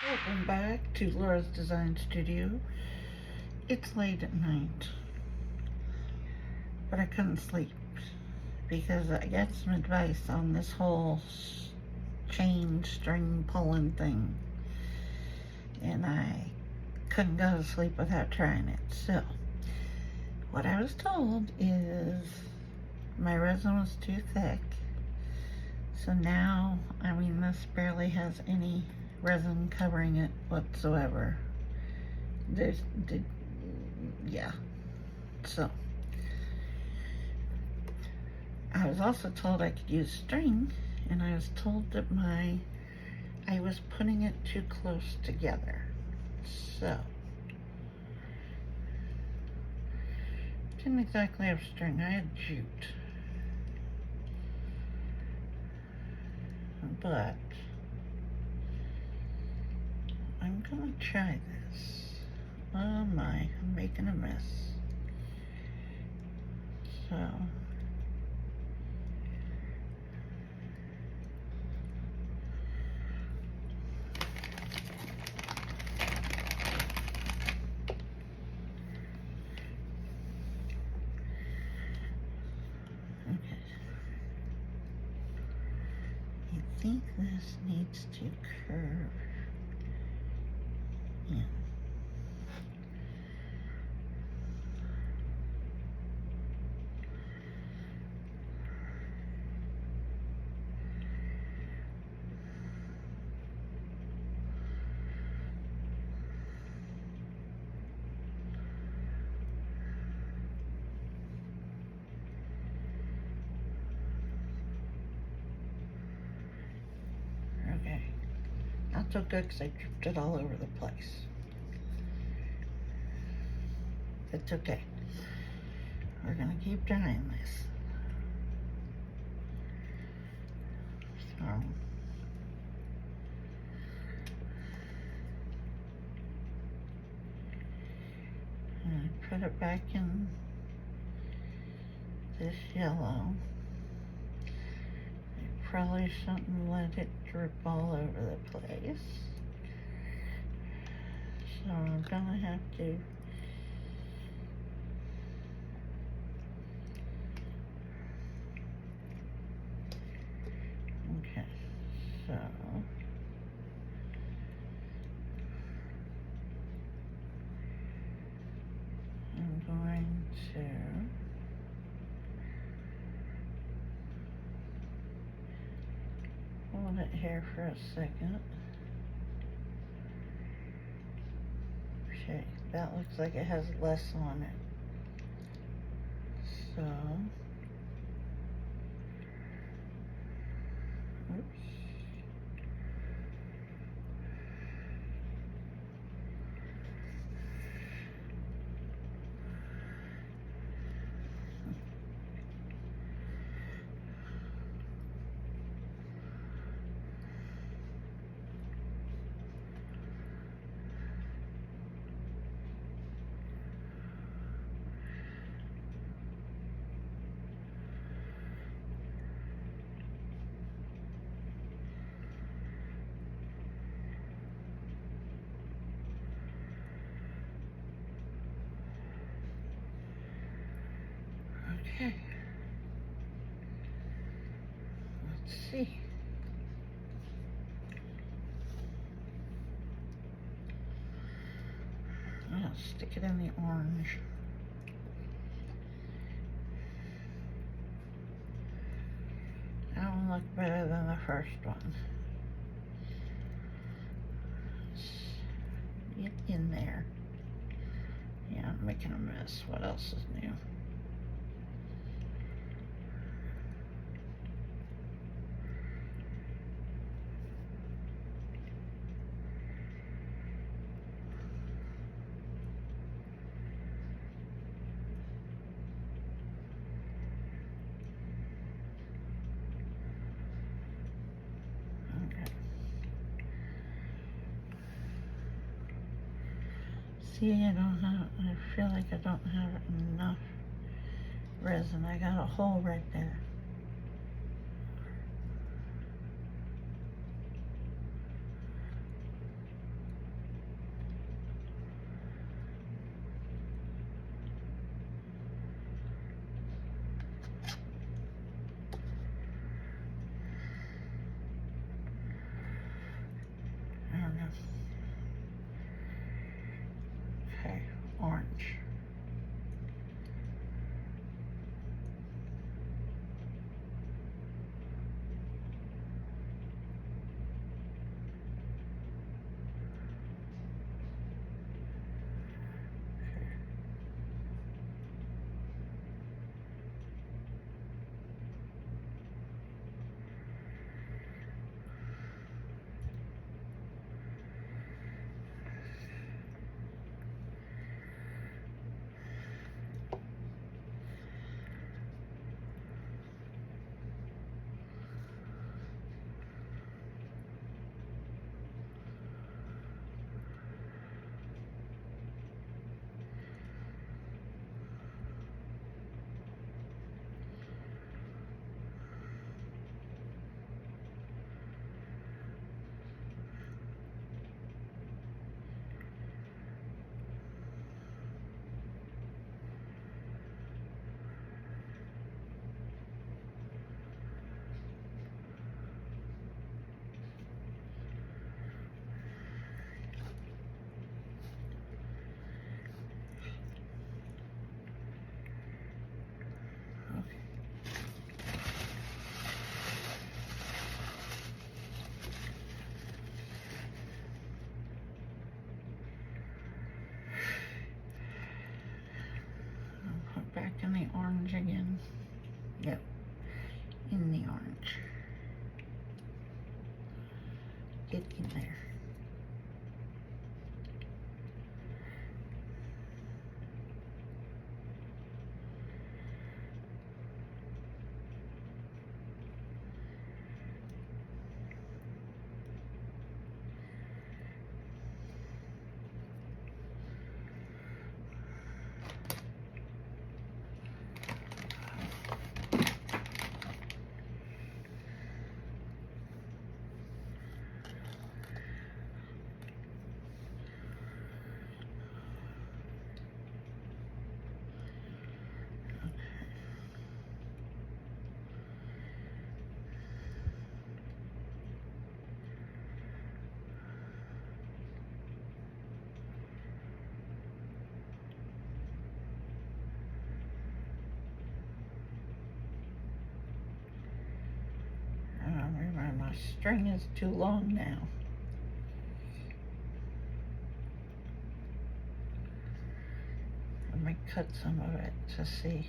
Welcome back to Laura's Design Studio. It's late at night, but I couldn't sleep because I got some advice on this whole chain string pulling thing, and I couldn't go to sleep without trying it. So what I was told is my resin was too thick, so now, I mean, this barely has any resin covering it whatsoever. Yeah. So I was also told I could use string, and I was told that I was putting it too close together. So didn't exactly have string, I had jute. But I'm gonna try this. Oh my, I'm making a mess. So okay. I think this needs to curve in. Okay, not so good because I dripped it all over the place. It's okay. We're gonna keep trying this. So I put it back in this yellow. I probably shouldn't let it drip all over the place. So I'm gonna have to okay, so I'm going to hold it here for a second. Okay, that looks like it has less on it. So, oops. Okay. Let's see. I'll stick it in the orange. That one looked better than the first one. Get in there. Yeah, I'm making a mess. What else is new? See, I feel like I don't have enough resin. I got a hole right there. in the orange again. Yep, in the orange. Get in there. Remember, my string is too long now. Let me cut some of it to see.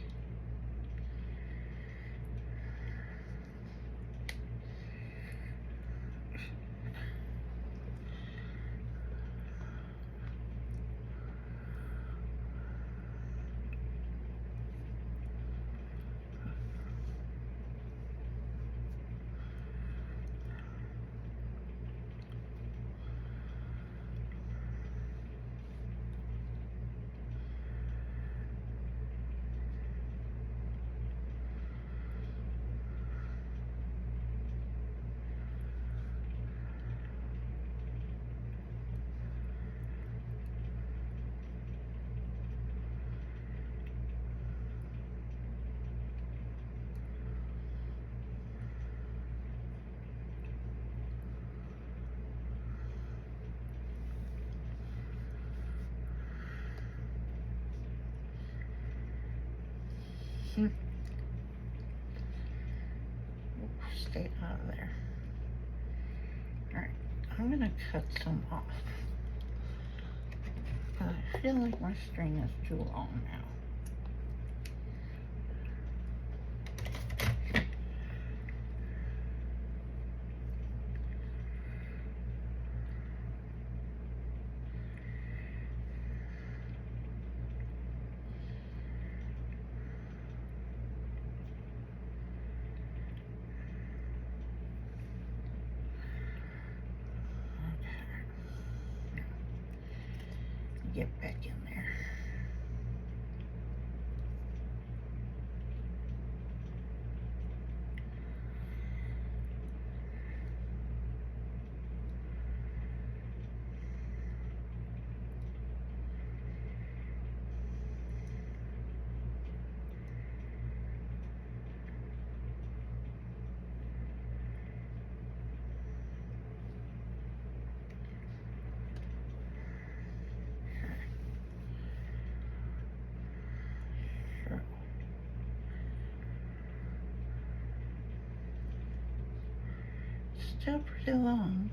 Stay out of there. Alright, I'm gonna cut some off. I feel like my string is too long now. Get back in there. Still pretty long.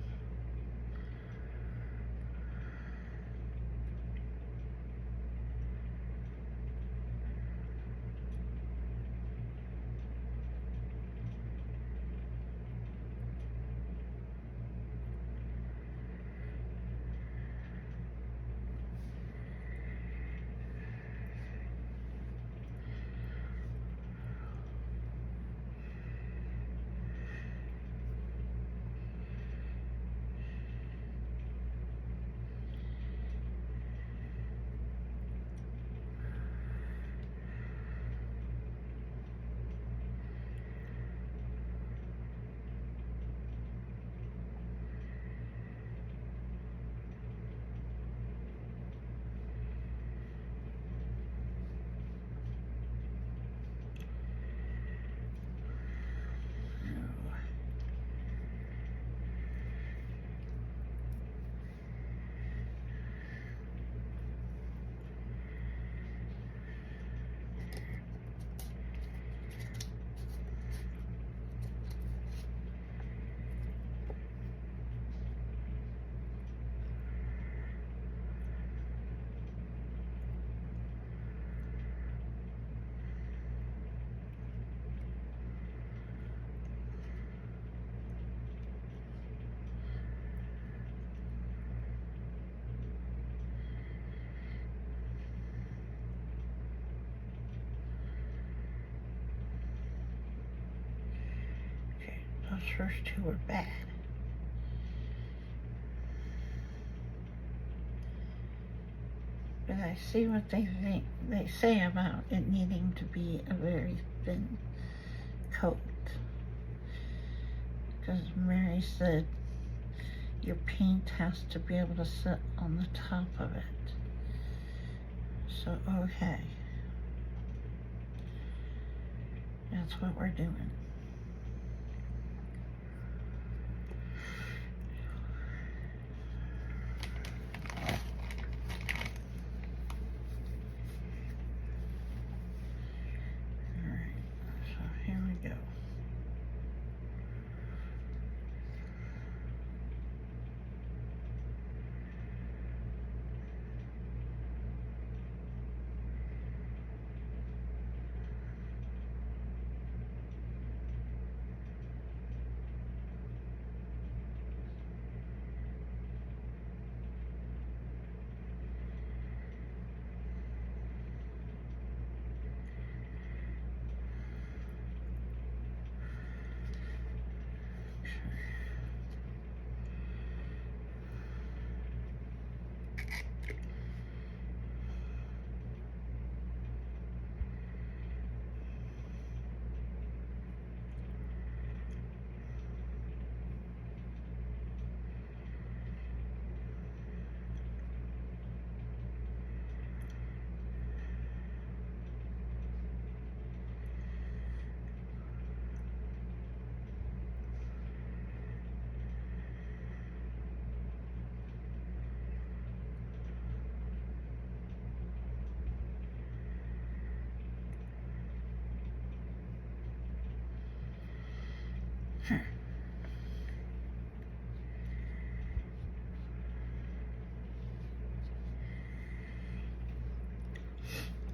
first two were bad. But I see what they say about it needing to be a very thin coat. Because Mary said your paint has to be able to sit on the top of it. So, okay. That's what we're doing. Alright, so here we go.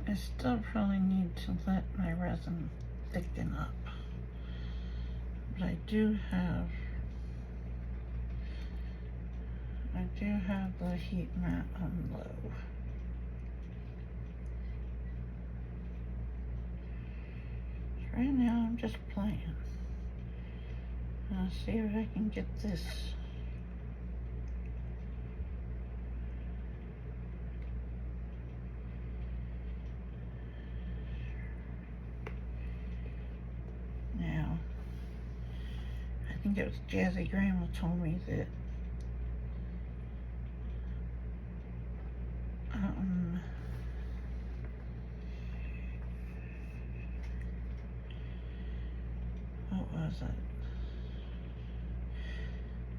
I still probably need to let my resin thicken up. But I do have the heat mat on low. So right now I'm just playing. I'll see if I can get this. Now, I think it was Jazzy Grandma told me that what was it?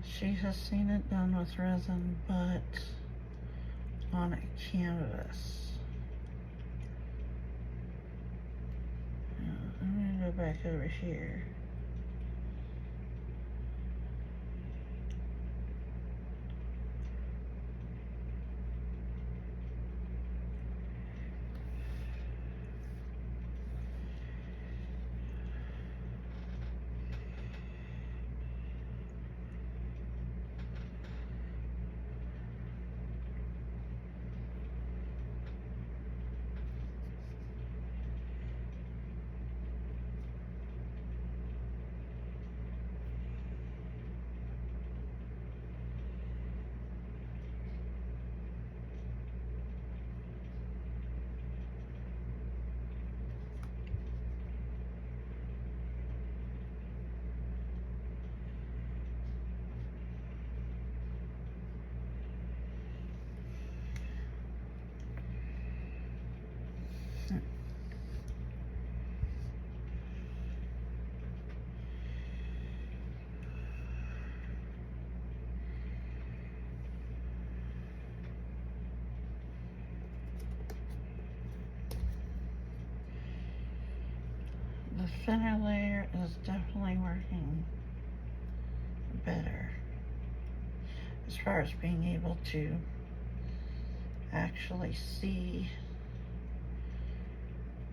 She has seen it done with resin, but on a canvas. I'm gonna go back over here. The center layer is definitely working better as far as being able to actually see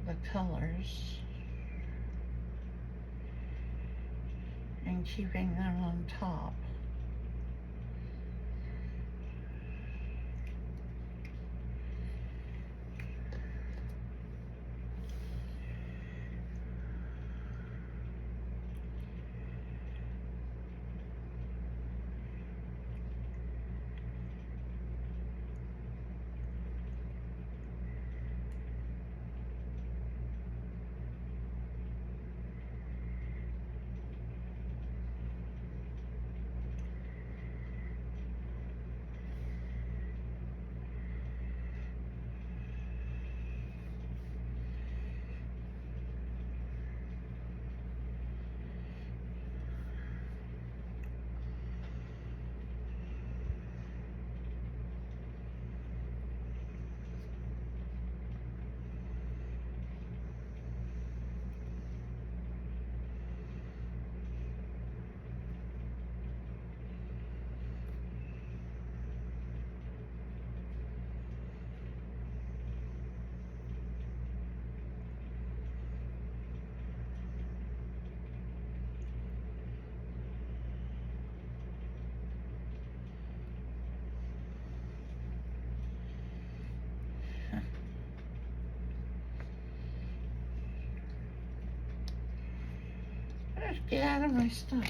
the colors and keeping them on top. Get out of my stuff.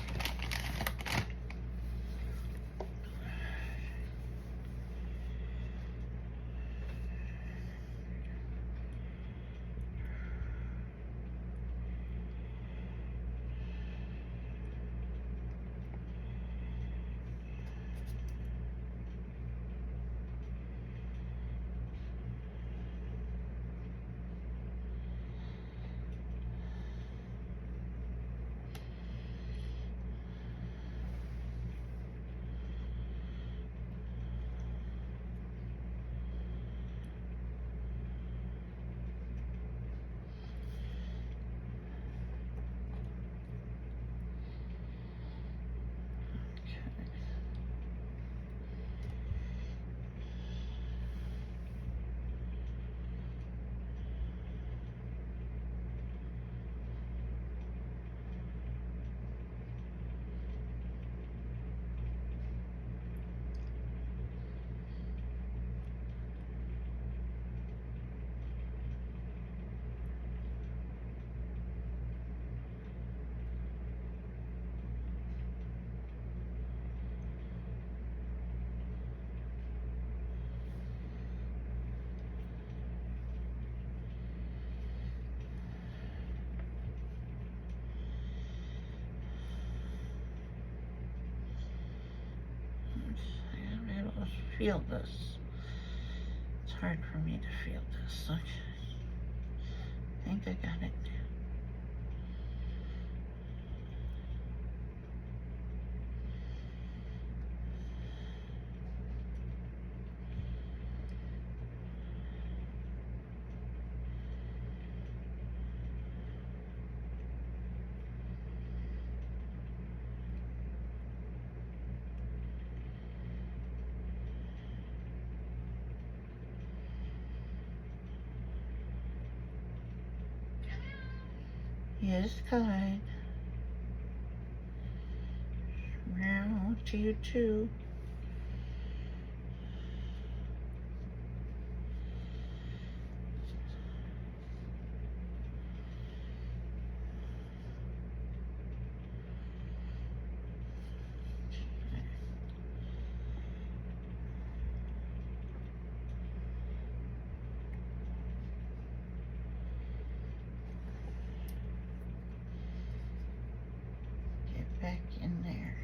I'm able to feel this. It's hard for me to feel this. Okay. I think I got it. Yes, kind. Meow to you too. Get back in there.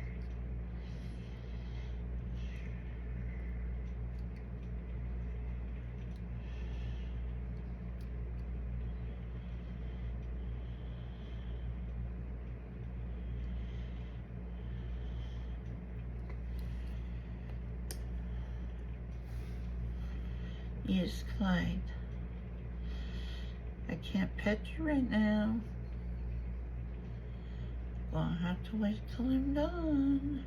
Yes, Clyde. I can't pet you right now. Gonna have to wait till I'm done.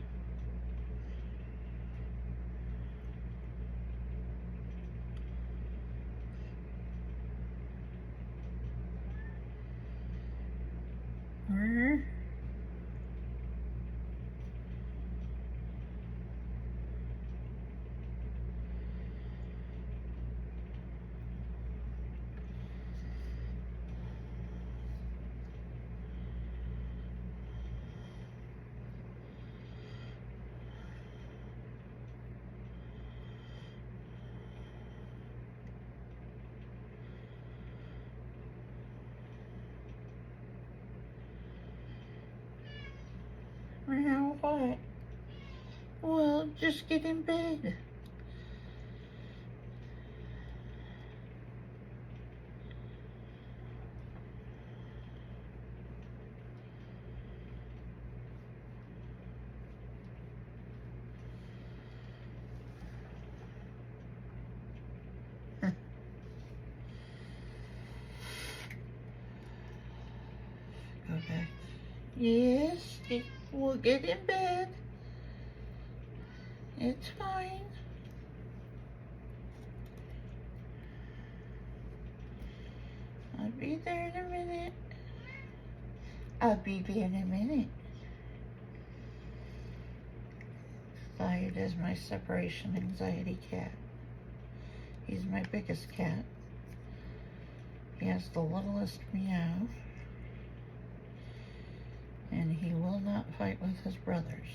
Where? Meow, what? Well, just get in bed. Go back. Yes, we'll get in bed. It's fine. I'll be there in a minute. I'll be there in a minute. Clyde is my separation anxiety cat. He's my biggest cat. He has the littlest meow. And he will not fight with his brothers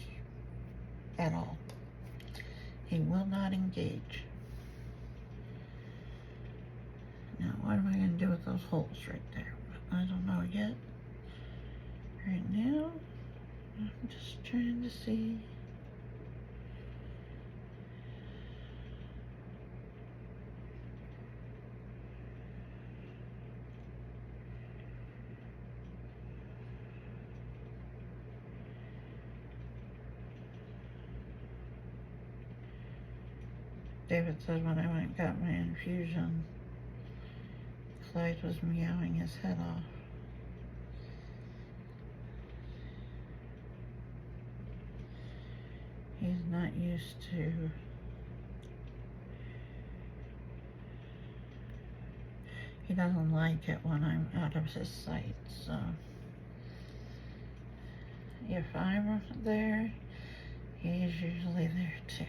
at all. He will not engage. Now, what am I going to do with those holes right there? I don't know yet. Right now, I'm just trying to see. David said when I went and got my infusion, Clyde was meowing his head off. He's not used to he doesn't like it when I'm out of his sight, so if I'm there, he's usually there too.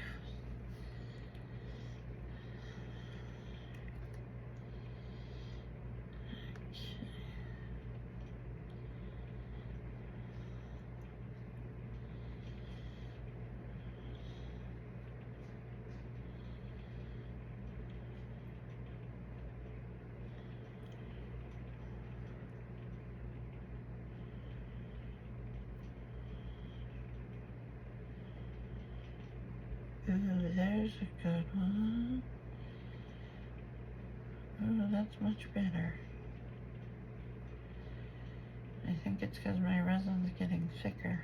Ooh, there's a good one. Oh, that's much better. I think it's because my resin's getting thicker.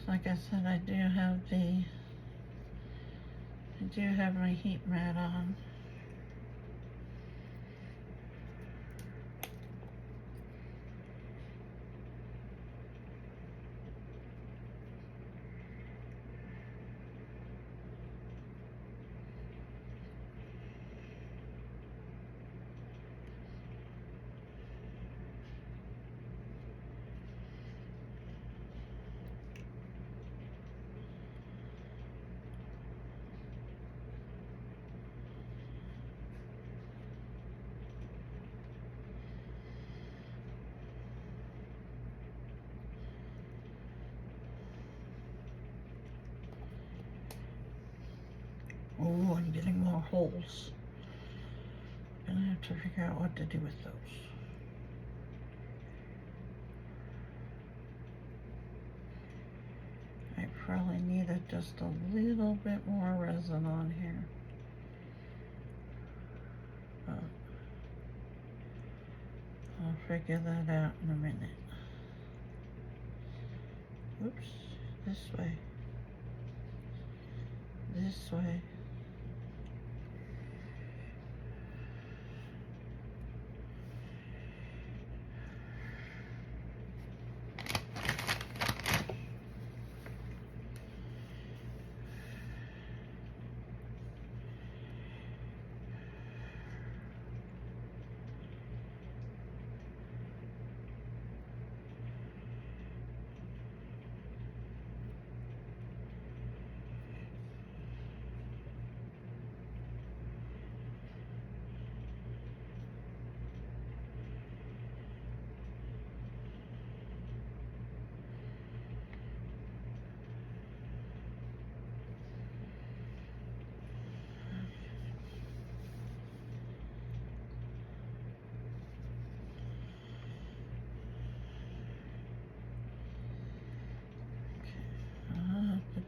So like I said, I do have my heat mat on. Oh, I'm getting more holes. Gonna have to figure out what to do with those. I probably needed just a little bit more resin on here. But I'll figure that out in a minute. Oops, this way. This way.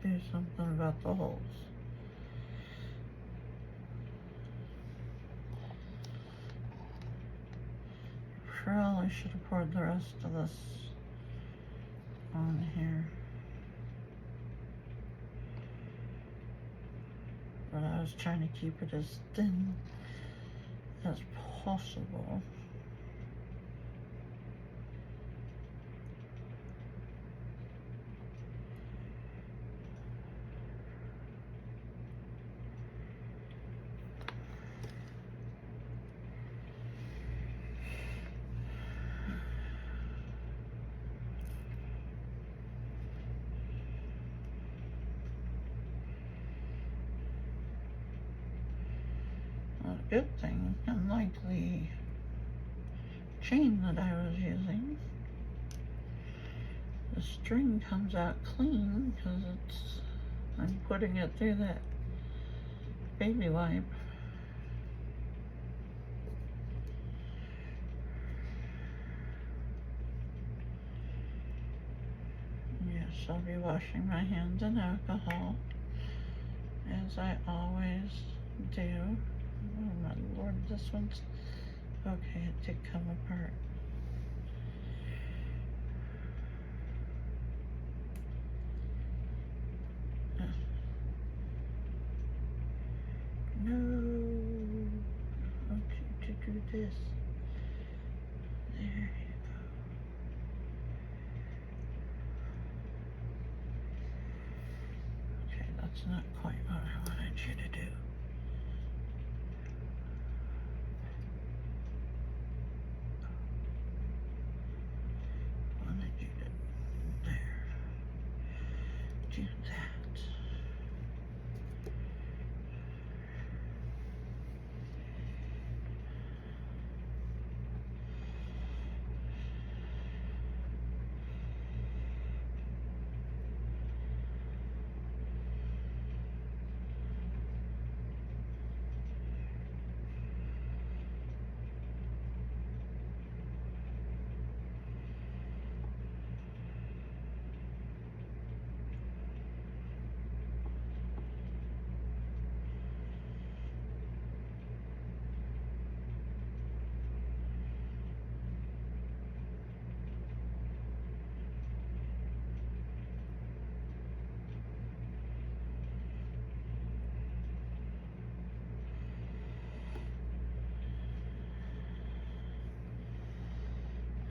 Do something about the holes. Probably should have poured the rest of this on here. But I was trying to keep it as thin as possible. good thing, unlike the chain that I was using. The string comes out clean because I'm putting it through that baby wipe. Yes, I'll be washing my hands in alcohol, as I always do. Oh my Lord, this one's, okay, it did come apart. No, I want you to do this. There you go. Okay, that's not quite what I wanted you to do. Wanted you to, there, do that.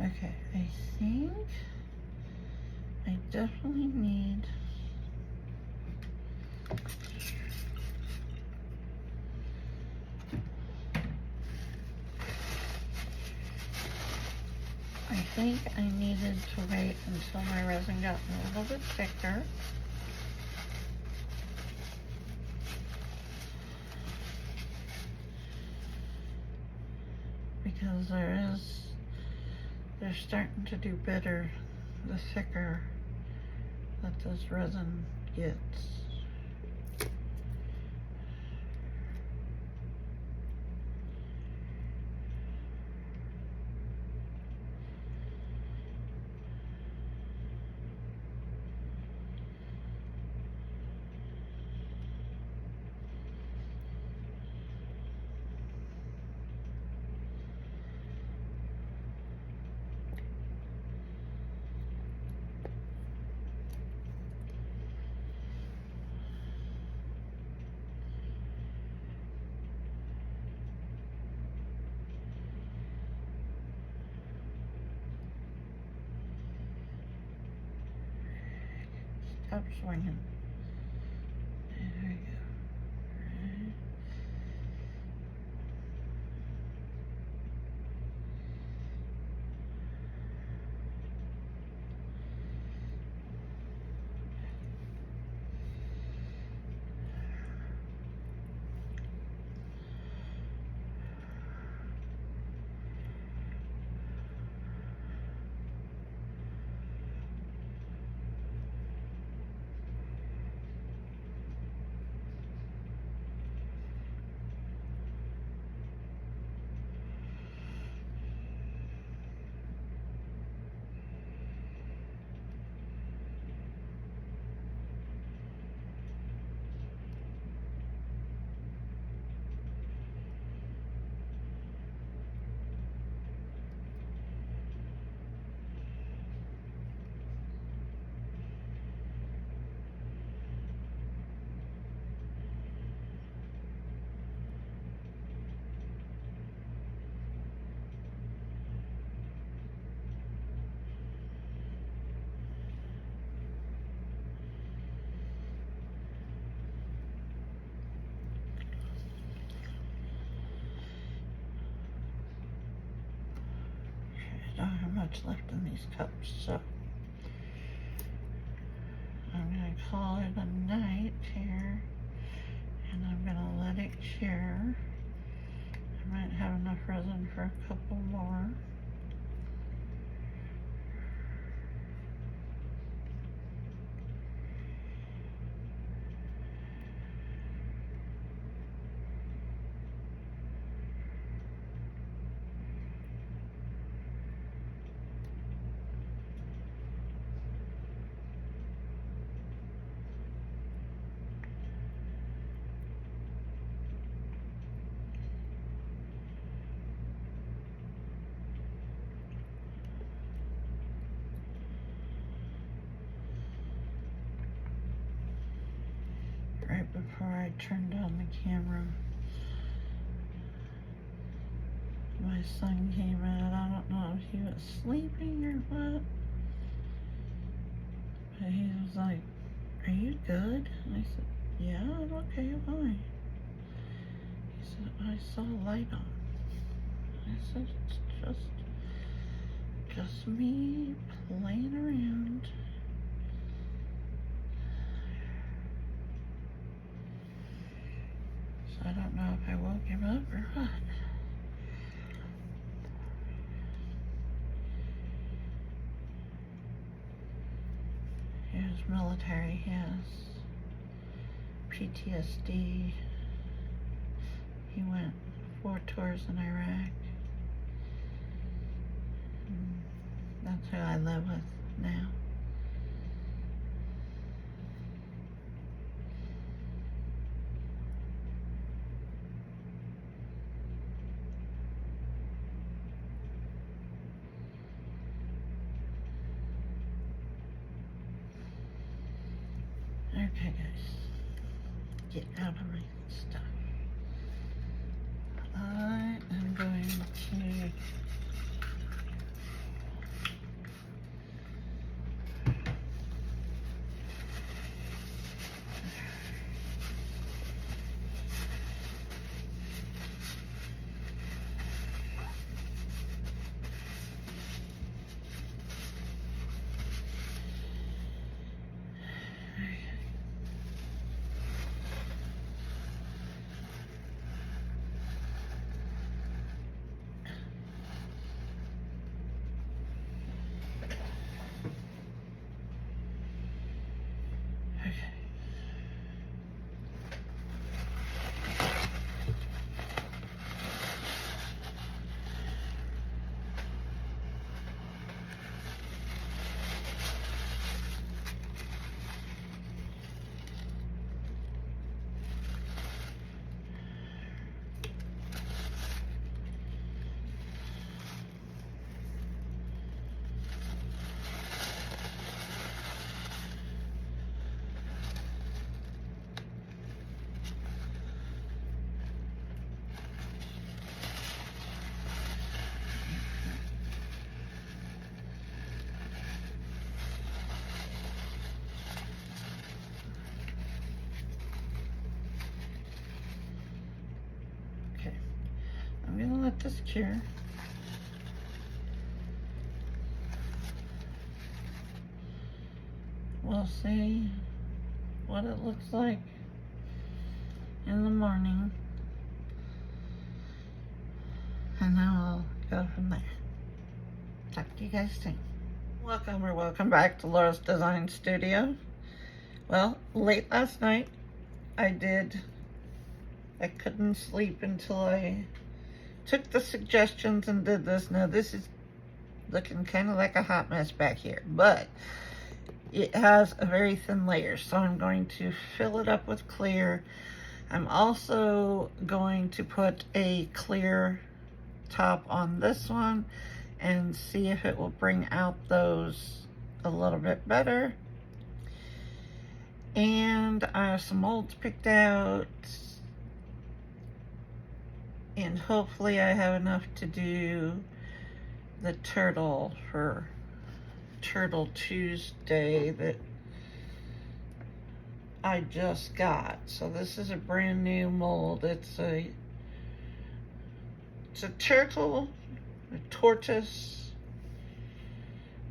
Okay, I think I definitely need I needed to wait until my resin got a little bit thicker. Because they're starting to do better the thicker that this resin gets. Stop swinging. There we go. Right. I don't have much left in these cups, so I'm going to call it a night here, and I'm going to let it cure. have enough resin for a couple more. Right before I turned on the camera, my son came in. I don't know if he was sleeping or what, but he was like, "Are you good?" And I said, "Yeah, I'm okay, why?" He said, "I saw a light on." I said, "It's just me playing around." So I don't know if I woke him up or what. He was military, he has PTSD. He went 4 tours in Iraq. And that's who I live with now. Okay, guys, get out of my stuff. I am going to I'm gonna let this cure. We'll see what it looks like in the morning, and then we'll go from there. Talk to you guys soon. Welcome back to Laura's Design Studio. Well, late last night I couldn't sleep until I took the suggestions and did this. Now this is looking kind of like a hot mess back here, but it has a very thin layer, so I'm going to fill it up with clear. I'm also going to put a clear top on this one and see if it will bring out those a little bit better. And I have some molds picked out, and hopefully I have enough to do the turtle for Turtle Tuesday that I just got. So this is a brand new mold. It's a turtle, a tortoise,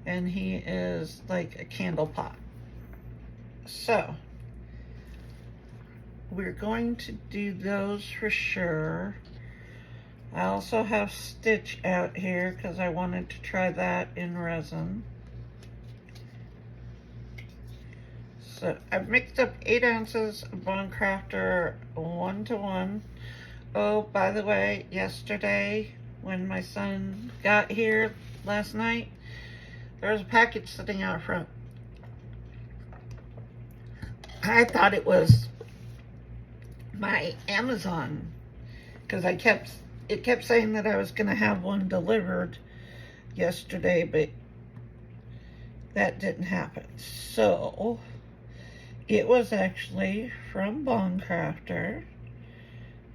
and he is like a candle pot. So we're going to do those for sure. I also have Stitch out here because I wanted to try that in resin. So I've mixed up 8 ounces of Bone Craftor 1-to-1. Oh, by the way, yesterday when my son got here last night, there was a package sitting out front. I thought it was my Amazon because it kept saying that I was going to have one delivered yesterday, but that didn't happen. So it was actually from Bone Craftor.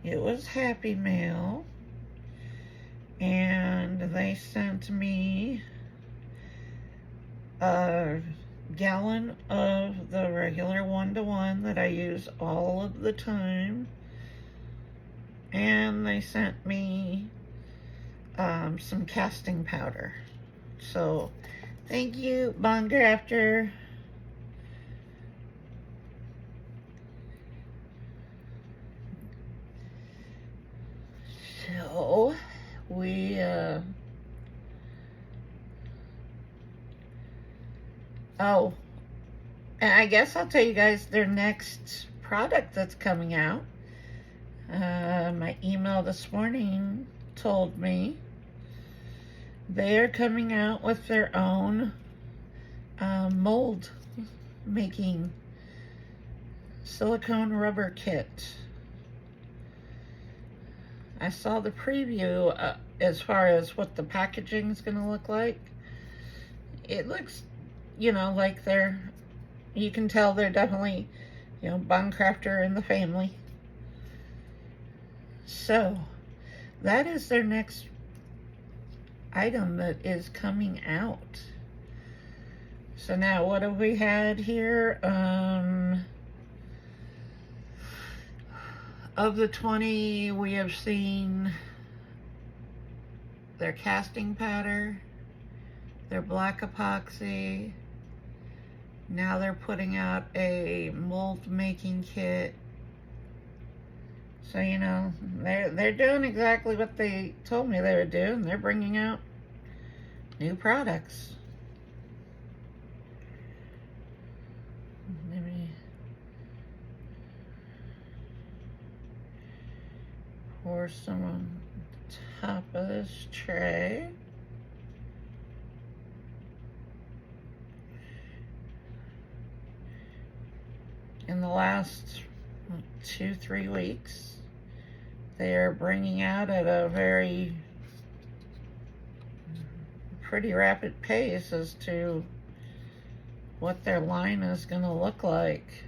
It was Happy Mail, and they sent me a gallon of the regular 1-to-1 that I use all of the time, and they sent me some casting powder. So thank you, Bone Craftor. So we oh, and I guess I'll tell you guys their next product that's coming out. My email this morning told me they are coming out with their own mold making silicone rubber kit. I saw the preview as far as what the packaging is going to look like. It looks, like you can tell they're definitely, Bone Craftor in the family. So that is their next item that is coming out. So now what have we had here? Of the 20, we have seen their casting powder, their black epoxy. Now they're putting out a mold making kit. So, they're doing exactly what they told me they would do, and they're bringing out new products. Let me pour some on the top of this tray. In the last 2-3 weeks, they are bringing out at a pretty rapid pace as to what their line is going to look like.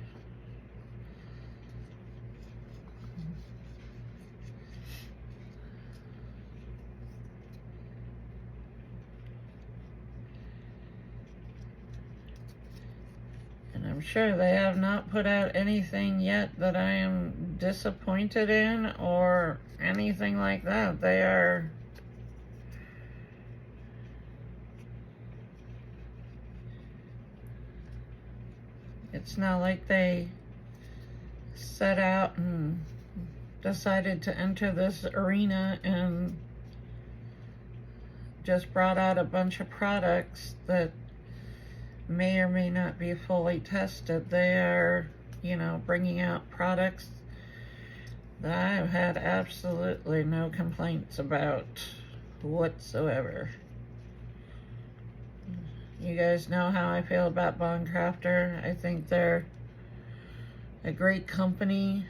And I'm sure they have not put out anything yet that I am disappointed in or anything like that. They are it's not like they set out and decided to enter this arena and just brought out a bunch of products that may or may not be fully tested. They are, bringing out products that I've had absolutely no complaints about whatsoever. You guys know how I feel about Bone Craftor. I think they're a great company.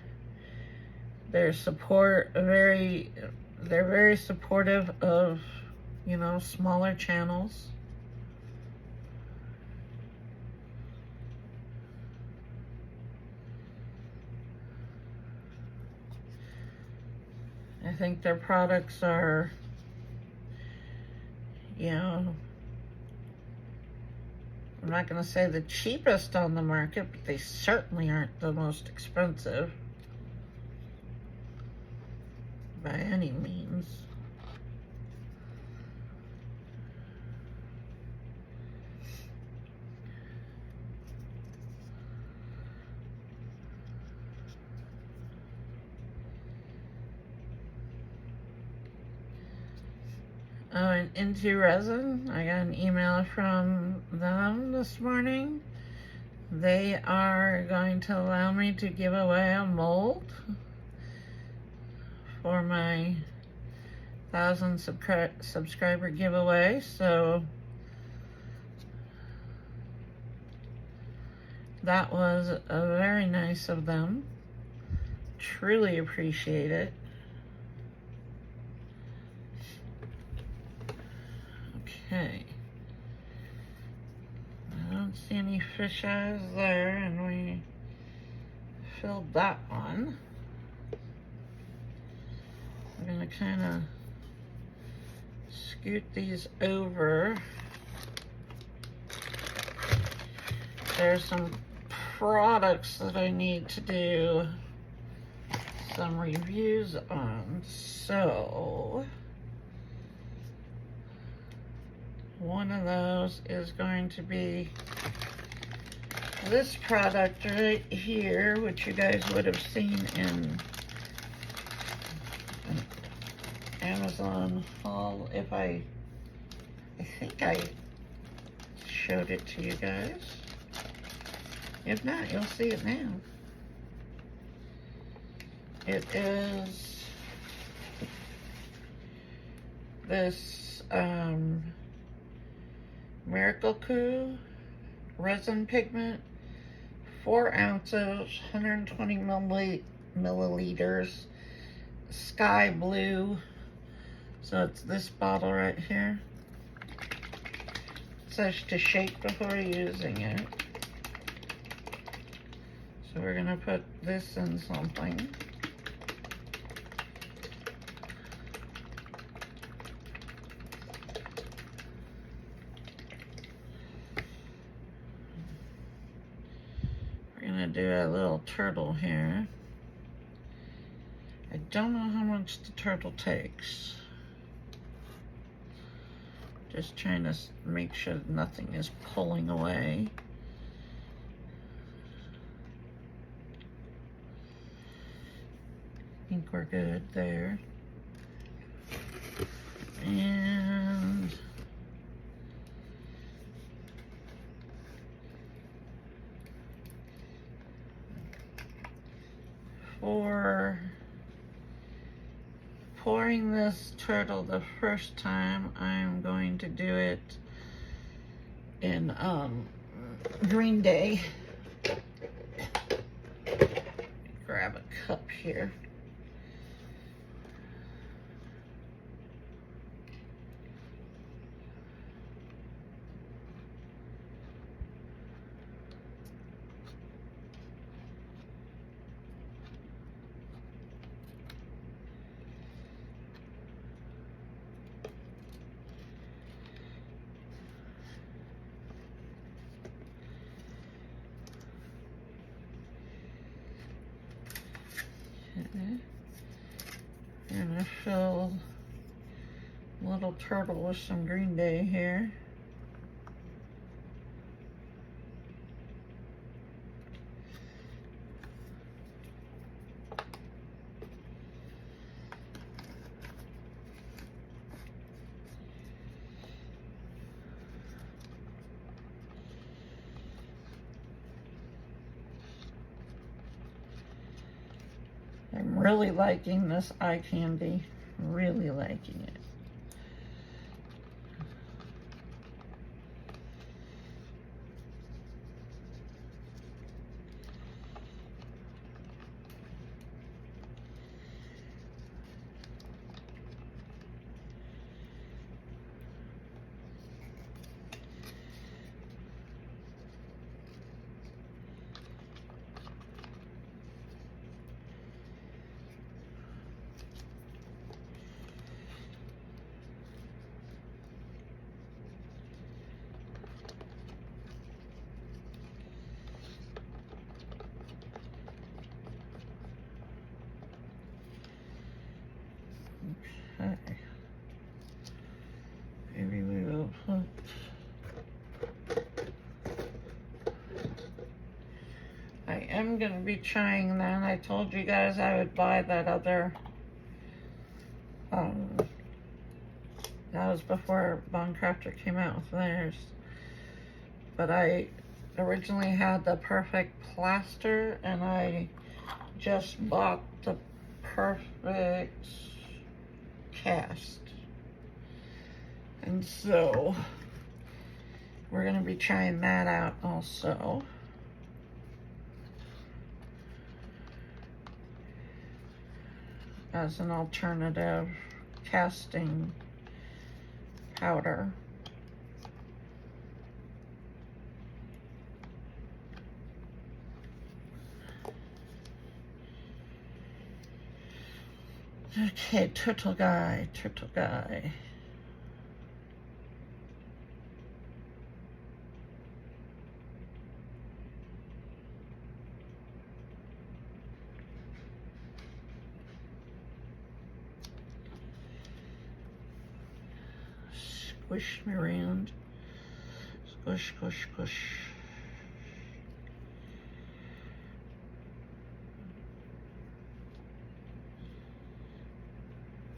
They're very supportive of, smaller channels. I think their products are, I'm not going to say the cheapest on the market, but they certainly aren't the most expensive by any means. Oh, and INTORESIN, I got an email from them this morning. They are going to allow me to give away a mold for my 1,000 subscriber giveaway. So that was very nice of them. Truly appreciate it. Okay. I don't see any fish eyes there, and we filled that one. I'm gonna kind of scoot these over. There's some products that I need to do some reviews on. So one of those is going to be this product right here, which you guys would have seen in an Amazon haul. If I think I showed it to you guys. If not, you'll see it now. It is this Miracle Coup resin pigment, 4 ounces, 120 milliliters, sky blue. So it's this bottle right here. It says to shake before using it. So we're gonna put this in something. We're gonna do a little turtle here. I don't know how much the turtle takes. Just trying to make sure that nothing is pulling away. I think we're good there. And for pouring this turtle the first time, I'm going to do it in Green Day. Grab a cup here. I'm gonna fill little turtle with some Green Day here. I'm really liking this eye candy, really liking it. Okay. Maybe we will put I am going to be trying that. I told you guys I would buy that other That was before Craftor came out with theirs. But I originally had the perfect plaster, and I just bought the perfect cast. And so we're going to be trying that out also. As an alternative casting powder. Okay, turtle guy. Squish me around. Squish, squish, squish.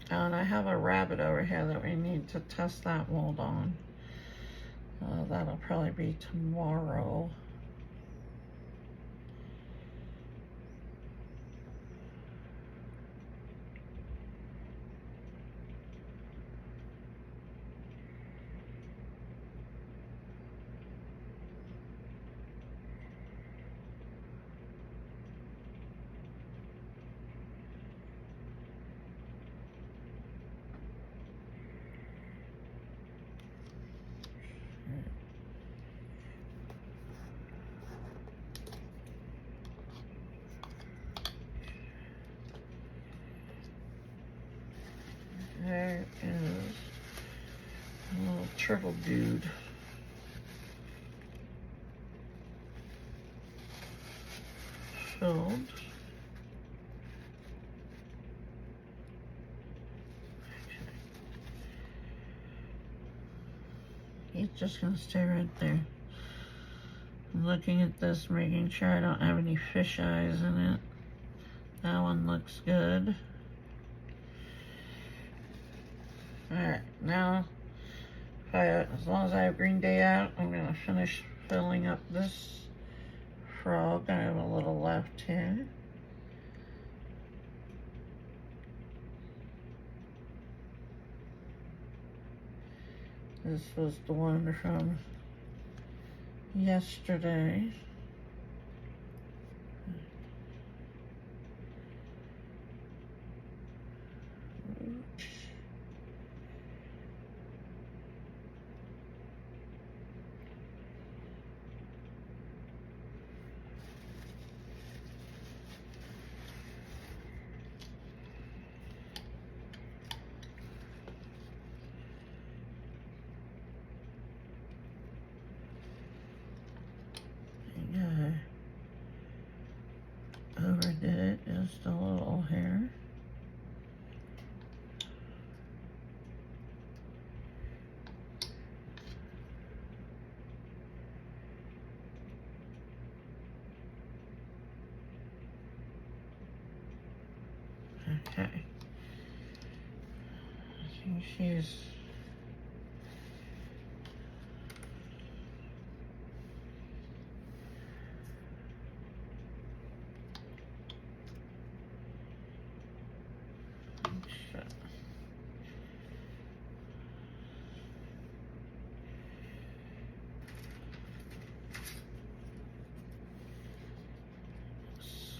And I have a rabbit over here that we need to test that mold on. That'll probably be tomorrow. There is a little turtle dude. Filled. He's just gonna stay right there. I'm looking at this, making sure I don't have any fish eyes in it. That one looks good. Alright, now, as long as I have green day out, I'm gonna finish filling up this frog. I have a little left here. This was the one from yesterday. Oops. Overdid it just a little here. Okay. I think she's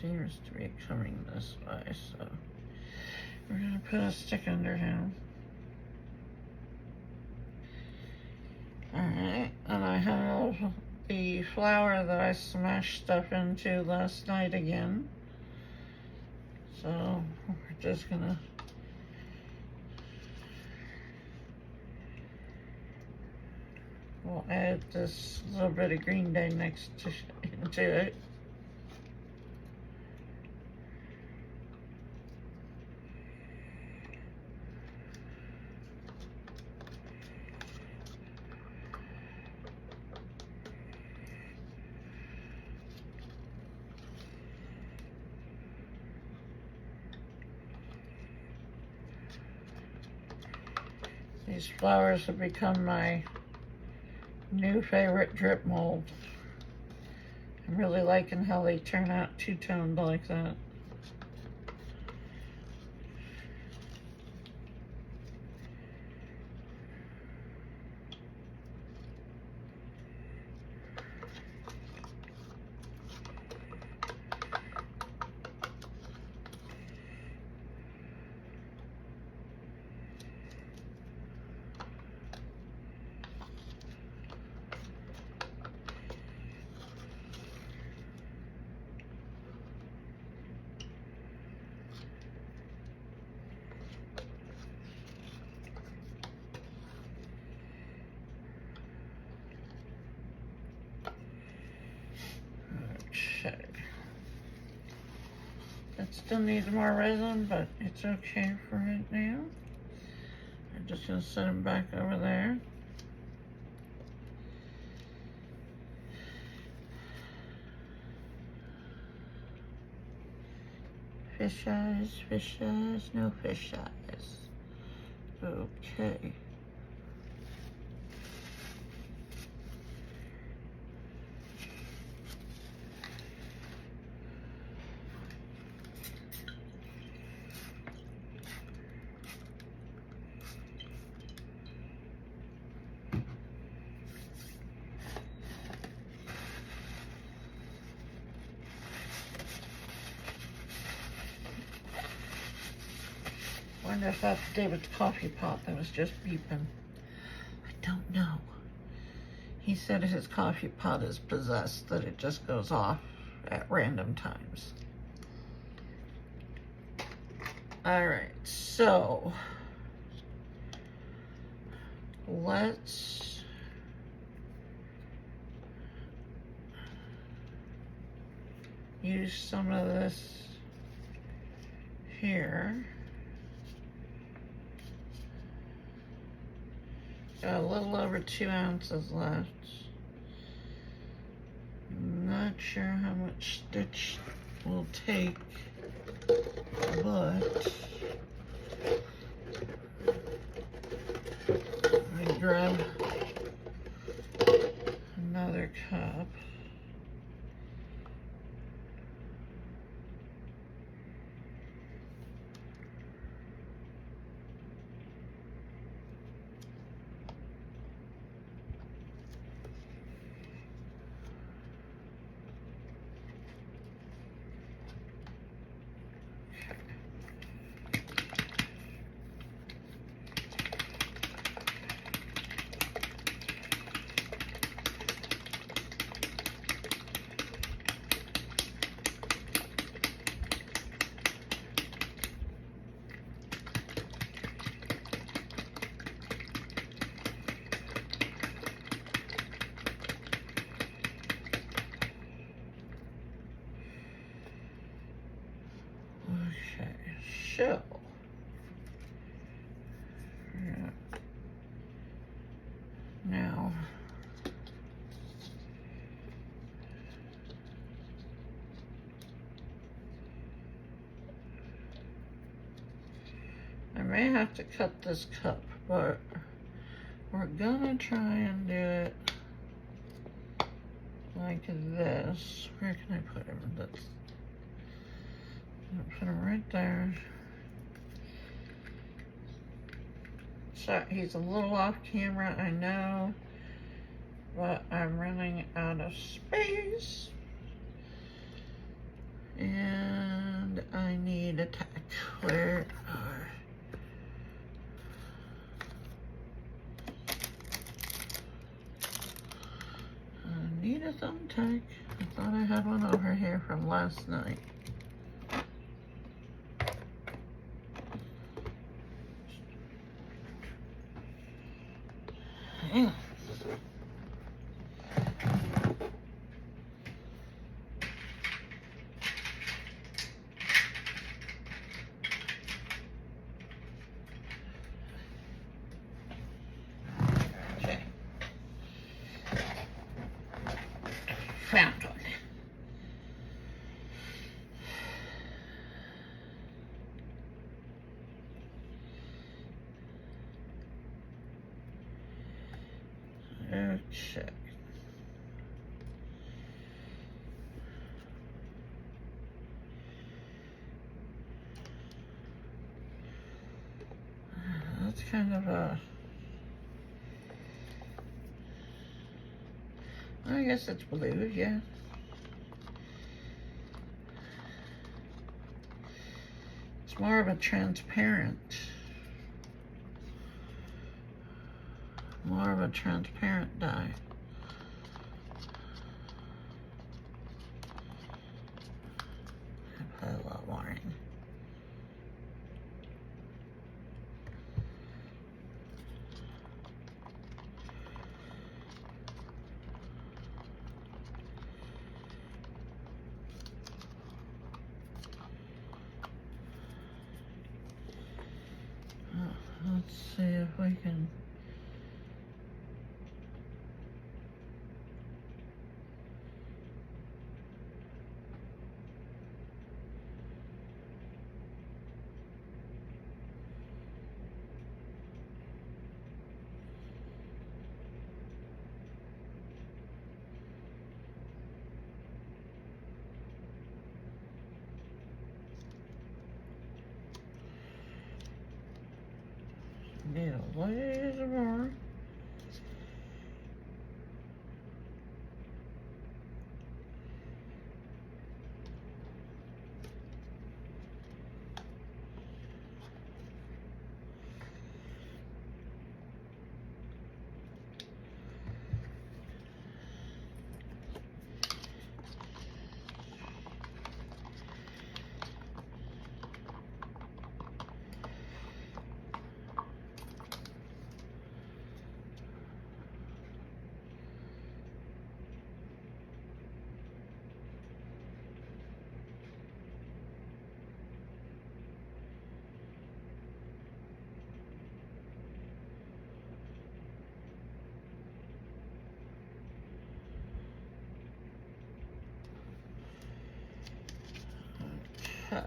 seems to be coming this way, so we're gonna put a stick under him. Alright, and I have the flour that I smashed stuff into last night again. So we're just gonna we'll add this little bit of green day next to it. These flowers have become my new favorite drip mold. I'm really liking how they turn out two-toned like that. Okay. It still needs more resin, but it's okay for right now. I'm just gonna set them back over there. Fish eyes, no fish eyes. Okay. Wonder if that's David's coffee pot that was just beeping. I don't know. He said his coffee pot is possessed, that it just goes off at random times. All right, so let's use some of this here. Got a little over 2 ounces left. Not sure how much stitch will take, but I grab another cup. Okay, so yeah. Now I may have to cut this cup, but we're gonna try and do it like this. Where can I put him? That's, I'll put him right there. So he's a little off camera, I know, but I'm running out of space. And I need a tack. Where are... I need a thumbtack. I thought I had one over here from last night. Hang on. Okay. Found one. Okay. That's kind of a, I guess it's blue, yeah. It's more of a transparent dye. I put a lot more in. Let's see if we can. Need a little more. Okay.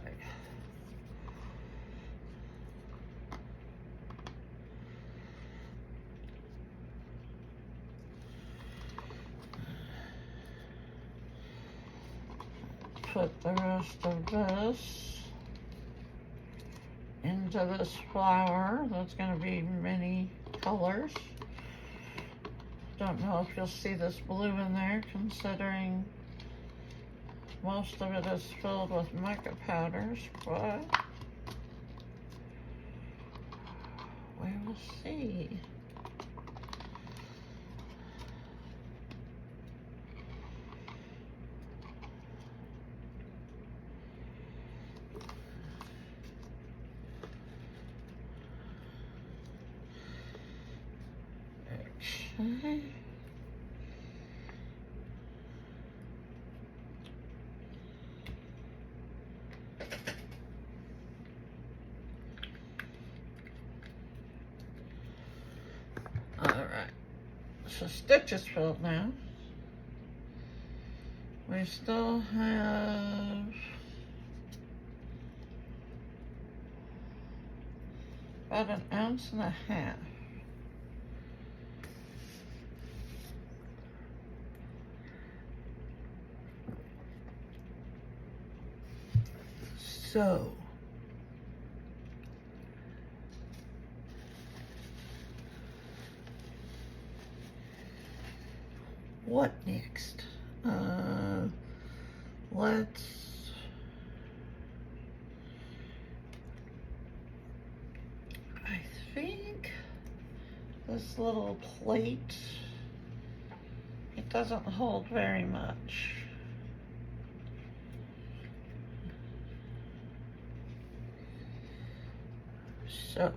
Put the rest of this into this flower. That's going to be many colors. Don't know if you'll see this blue in there, considering most of it is filled with mica powders, but we will see. Okay. Alright, so stitch is filled now. We still have about 1.5 ounces. So, what next? I think this little plate, it doesn't hold very much. So,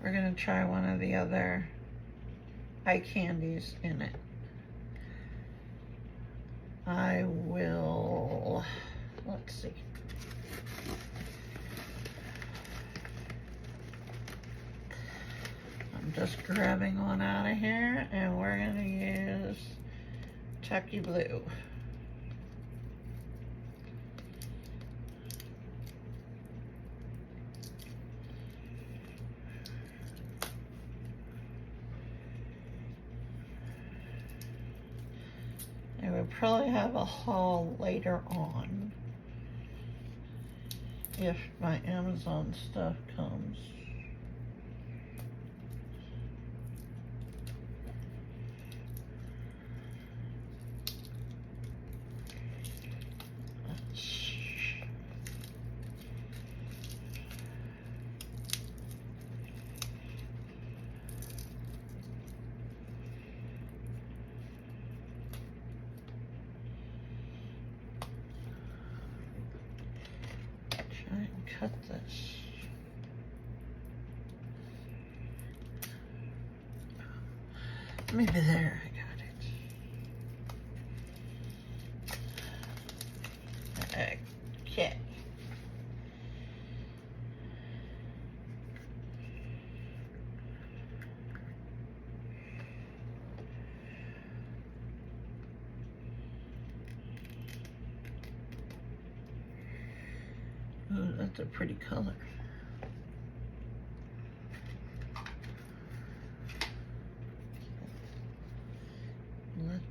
we're gonna try one of the other eye candies in it. I will, let's see. I'm just grabbing one out of here, and we're gonna use Chucky Blue. probably have a haul later on if my Amazon stuff comes. Try and cut this. Maybe there, I got it. Okay. Ooh, that's a pretty color. Let's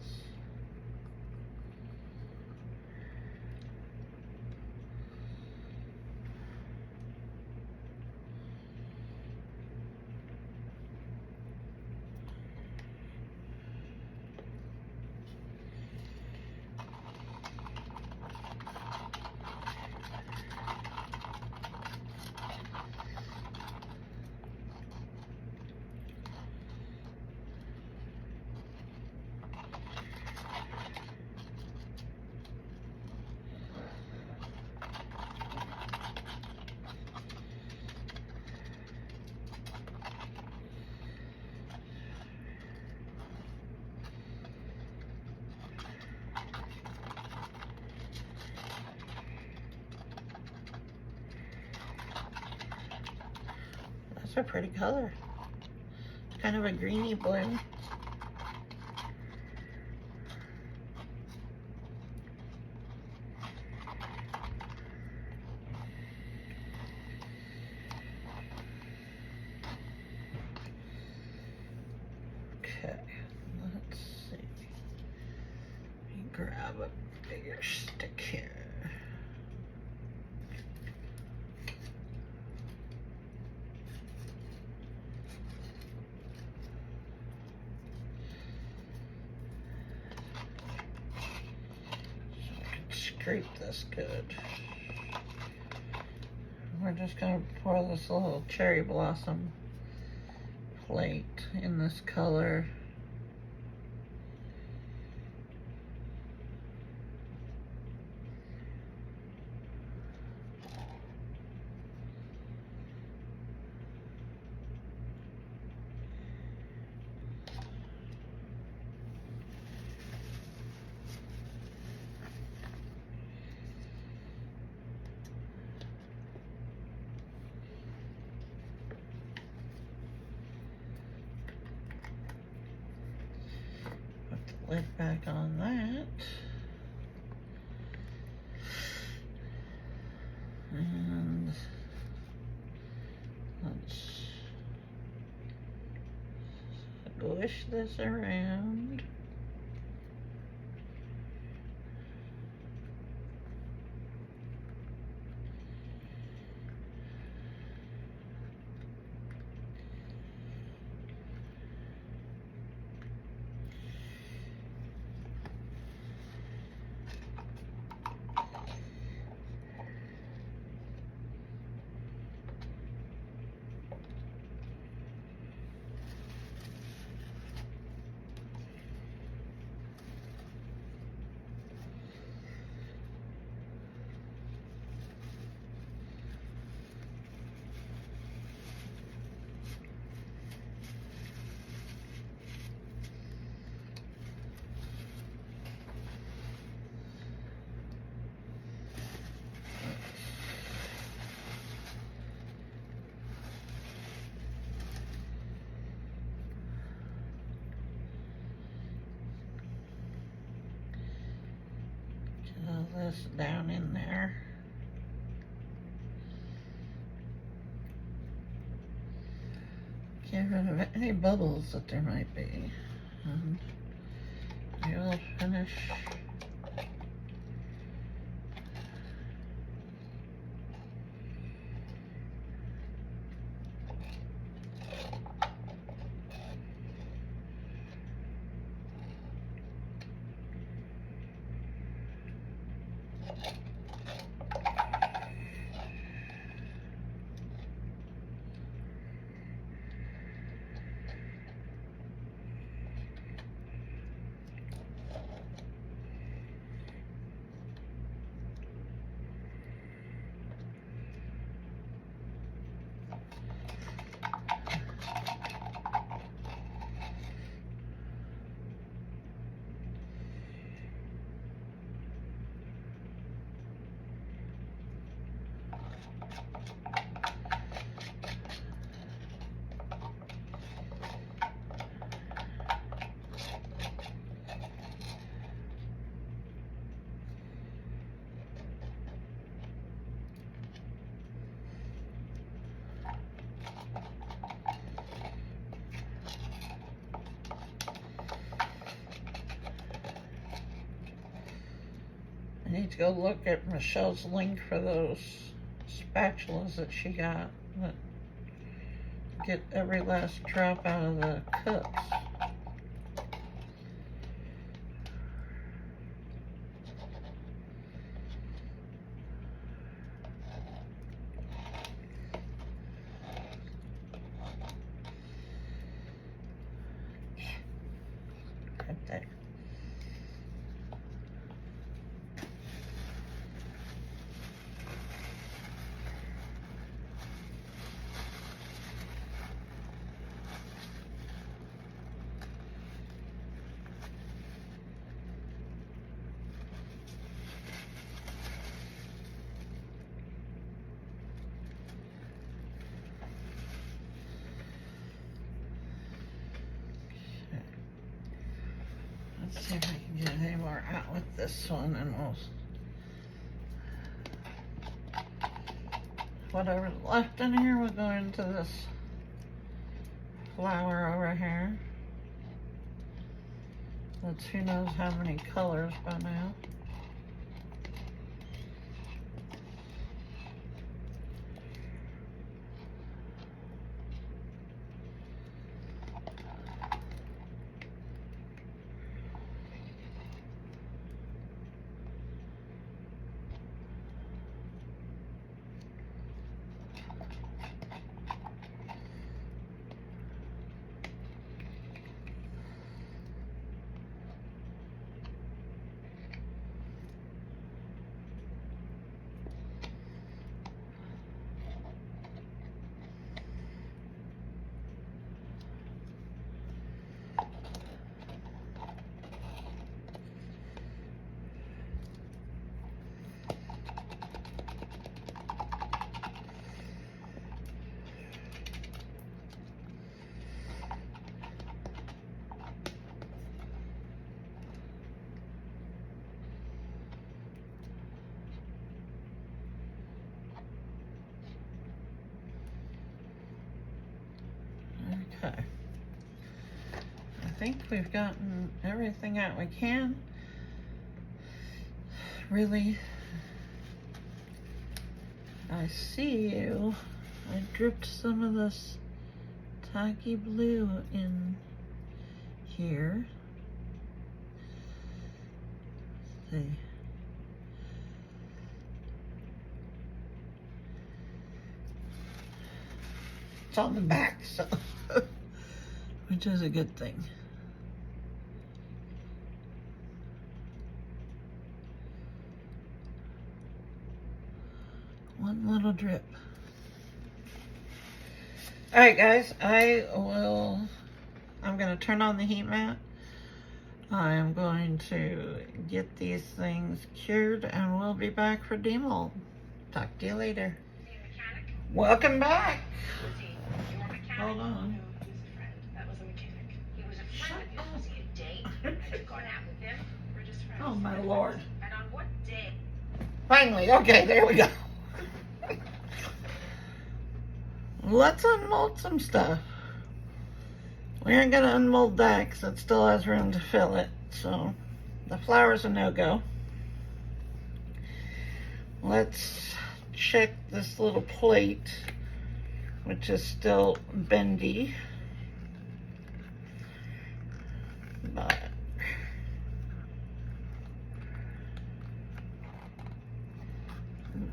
That's a pretty color. Kind of a greeny blue. Okay, let's see. Let me grab a bigger stick here. Scrape this good. We're just gonna pour this little cherry blossom plate in this color. Lid back on that. And let's squish this around. This down in there. Get rid of any bubbles that there might be. And I will finish need to go look at Michelle's link for those spatulas that she got that get every last drop out of the cups. Right there. Let's see if I can get any more out with this one, and whatever's left in here will go into this flower over here. That's who knows how many colors by now. Okay. I think we've gotten everything out we can. Really, I see you. I dripped some of this tacky blue in here. Let's see. It's on the back, so which is a good thing. One little drip. All right, guys, I'm gonna turn on the heat mat. I am going to get these things cured, and we'll be back for demo. Talk to you later. Welcome back. Hold on. That was a mechanic. He was a friend of yours. Was he a date? Had you gone out with him? We're just friends. Oh my Lord. And on what day? Finally, okay, there we go. Let's unmold some stuff. We aren't gonna unmold that because it still has room to fill it. So the flower's a no-go. Let's check this little plate, which is still bendy. But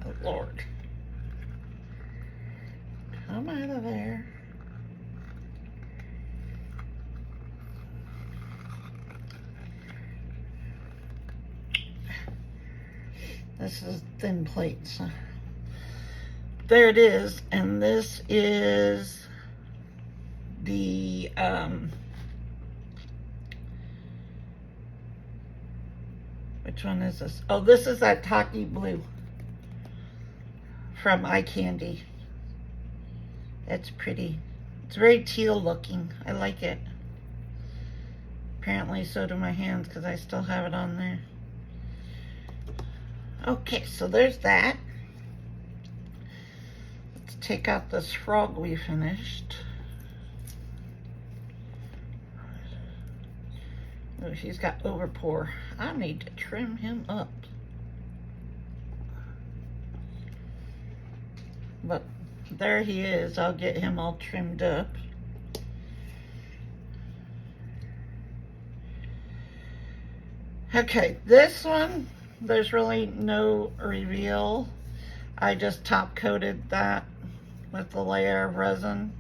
oh Lord. Come out of there. This is thin plates. There it is, and this is the which one is this? Oh, this is that tacky blue from Eye Candy. It's pretty. It's very teal looking. I like it. Apparently so do my hands because I still have it on there. Okay, so there's that. Let's take out this frog we finished. Oh, she's got overpour. I need to trim him up. But there he is. I'll get him all trimmed up. Okay, this one, there's really no reveal. I just top coated that with a layer of resin.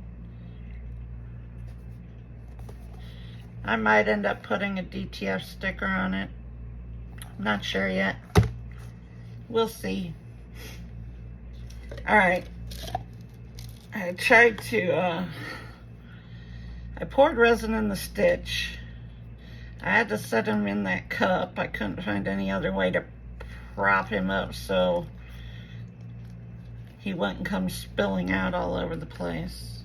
I might end up putting a DTF sticker on it. I'm not sure yet. We'll see. Alright. I tried to, I poured resin in the stitch. I had to set him in that cup. I couldn't find any other way to prop him up so he wouldn't come spilling out all over the place.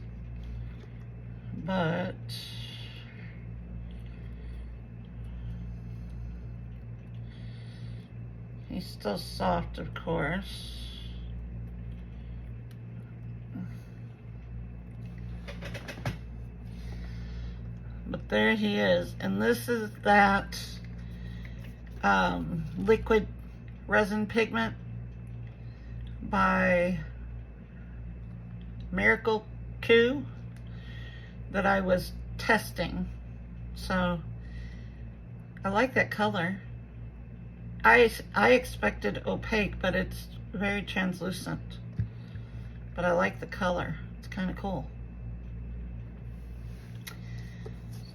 But he's still soft, of course. But there he is, and this is that liquid resin pigment by Miracle Coup that I was testing. So I like that color. I expected opaque, but it's very translucent. But I like the color. It's kind of cool.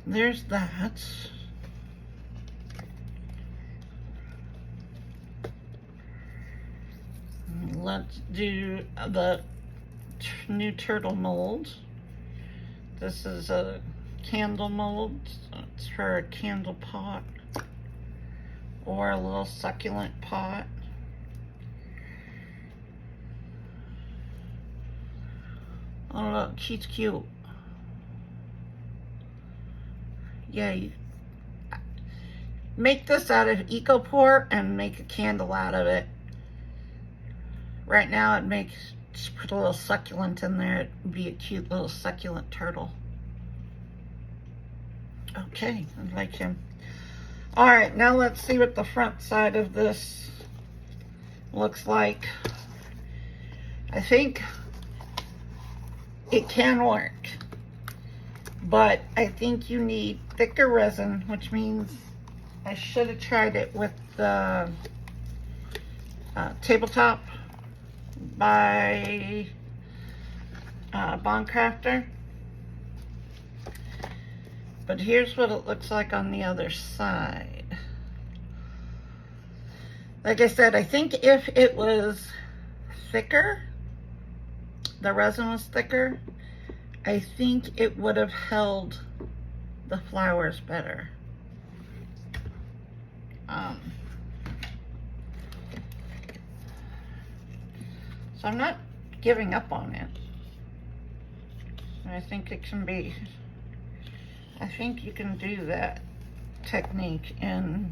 There's that. Let's do the new turtle mold. This is a candle mold. It's for a candle pot or a little succulent pot. Oh look, she's cute. Yeah, you make this out of Ecopore and make a candle out of it. Right now it makes, just put a little succulent in there, it'd be a cute little succulent turtle. Okay, I like him. All right, now let's see what the front side of this looks like. I think it can work. But I think you need thicker resin, which means I should have tried it with the Tabletop by Craftor. But here's what it looks like on the other side. Like I said, I think if it was thicker, the resin was thicker, I think it would have held the flowers better. So I'm not giving up on it. I think it can be, I think you can do that technique in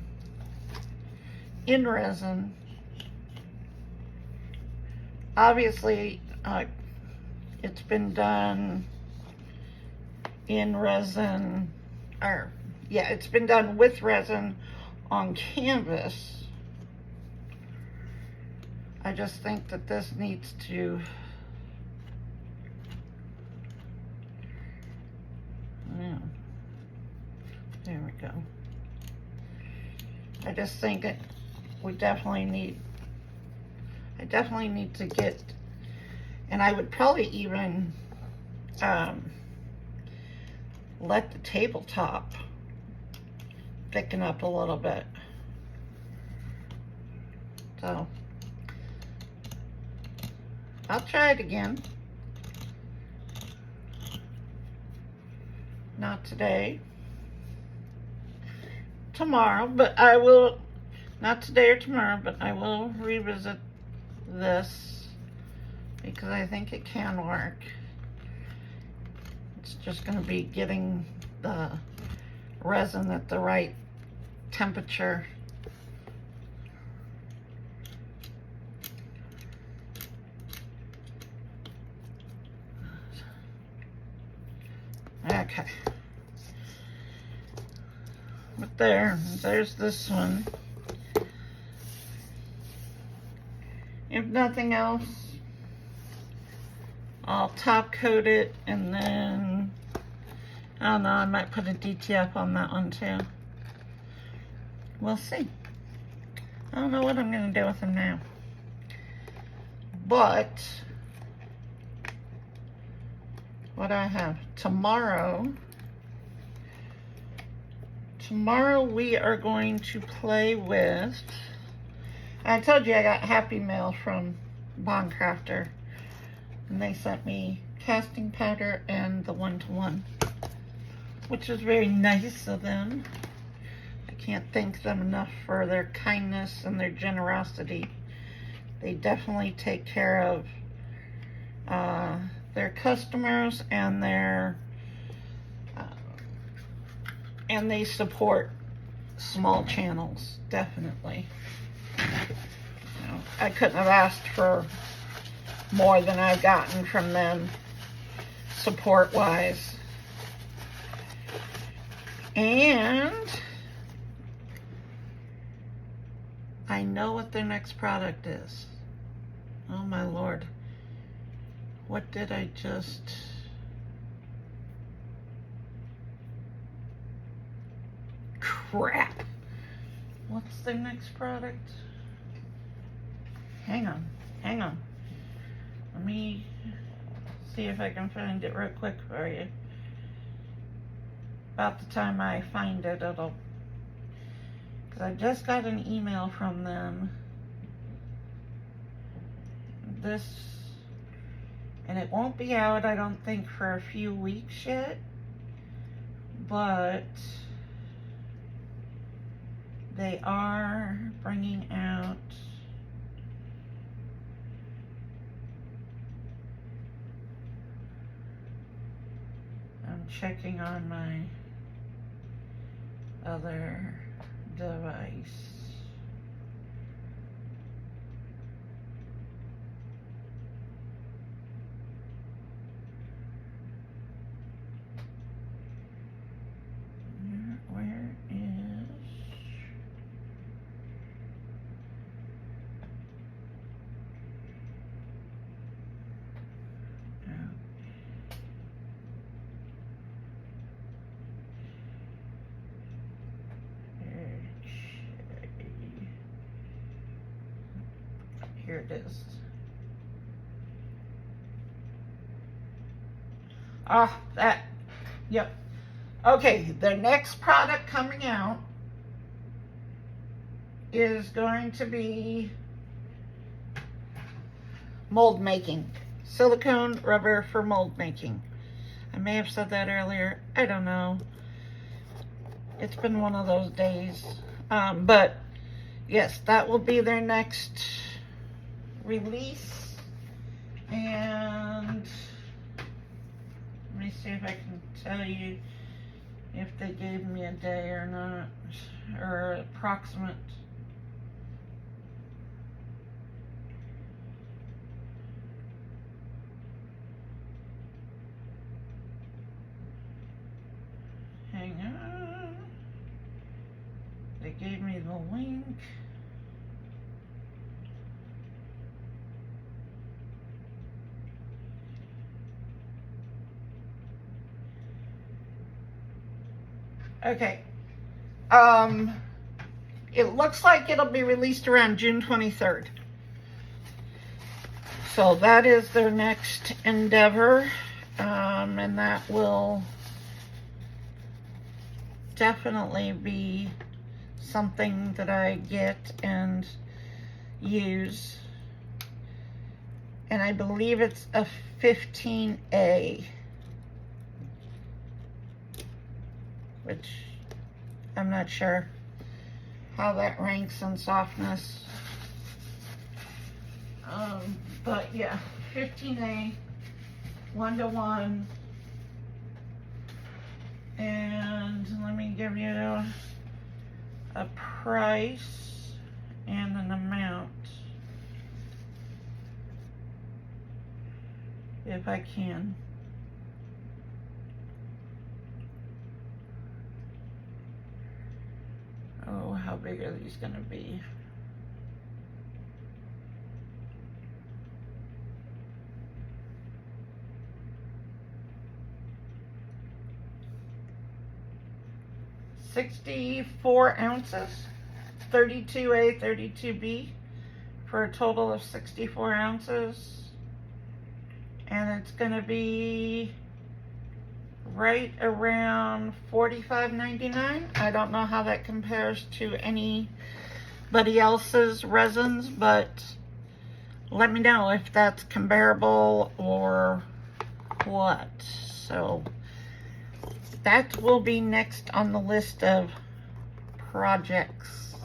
resin. Obviously, it's been done in resin, or yeah, it's been done with resin on canvas. I just think that this needs to, yeah, there we go. I just think that we definitely need, I definitely need to get, and I would probably even let the tabletop thicken up a little bit. So I'll try it again. Not today. Tomorrow, but I will, not today or tomorrow, but I will revisit this because I think it can work. It's just going to be getting the resin at the right temperature. Okay. But there's this one. If nothing else, I'll top coat it, and then I don't know, I might put a DTF on that one too. We'll see. I don't know what I'm gonna do with them now. But what I have tomorrow we are going to play with, I told you I got Happy Mail from Craftor, and they sent me casting powder and the 1-to-1, which is very nice of them. I can't thank them enough for their kindness and their generosity. They definitely take care of their customers, and they support small channels, definitely. You know, I couldn't have asked for more than I've gotten from them, support-wise. And I know what their next product is. Oh my Lord. What did I just... Crap. What's their next product? Hang on. Let me see if I can find it real quick for you. About the time I find it, it'll... Because I just got an email from them. And it won't be out, I don't think, for a few weeks yet. But they are bringing out I'm checking on my other device. Where is... Here it is. Yep. Okay, the next product coming out is going to be mold making. Silicone rubber for mold making. I may have said that earlier. I don't know. It's been one of those days. But yes, that will be their next release. And let me see if I can tell you if they gave me a day or not, or approximate. Hang on. They gave me the link. Okay. It looks like it'll be released around June 23rd. So that is their next endeavor. And that will definitely be something that I get and use. And I believe it's a 15A. Which I'm not sure how that ranks in softness. But yeah, 15A, 1-to-1. And let me give you a price and an amount, if I can. Oh, how big are these gonna be? 64 ounces, 32A, 32B, for a total of 64 ounces. And it's going to be right around $45.99. I don't know how that compares to anybody else's resins, but let me know if that's comparable or what. So that will be next on the list of projects.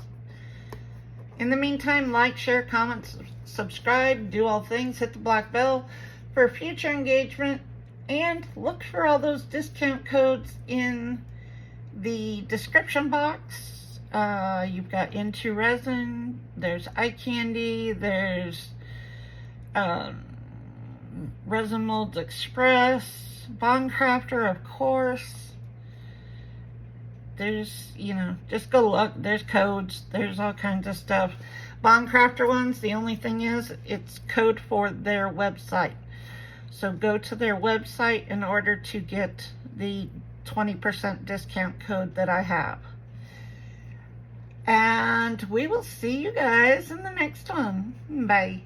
In the meantime, like, share, comment, subscribe, do all things, hit the black bell for future engagement, and look for all those discount codes in the description box. You've got INTORESIN, there's eye candy, there's Resin Molds Express, Craftor, of course. There's, you know, just go look. There's codes. There's all kinds of stuff. Craftor ones, the only thing is, it's code for their website. So go to their website in order to get the 20% discount code that I have. And we will see you guys in the next one. Bye.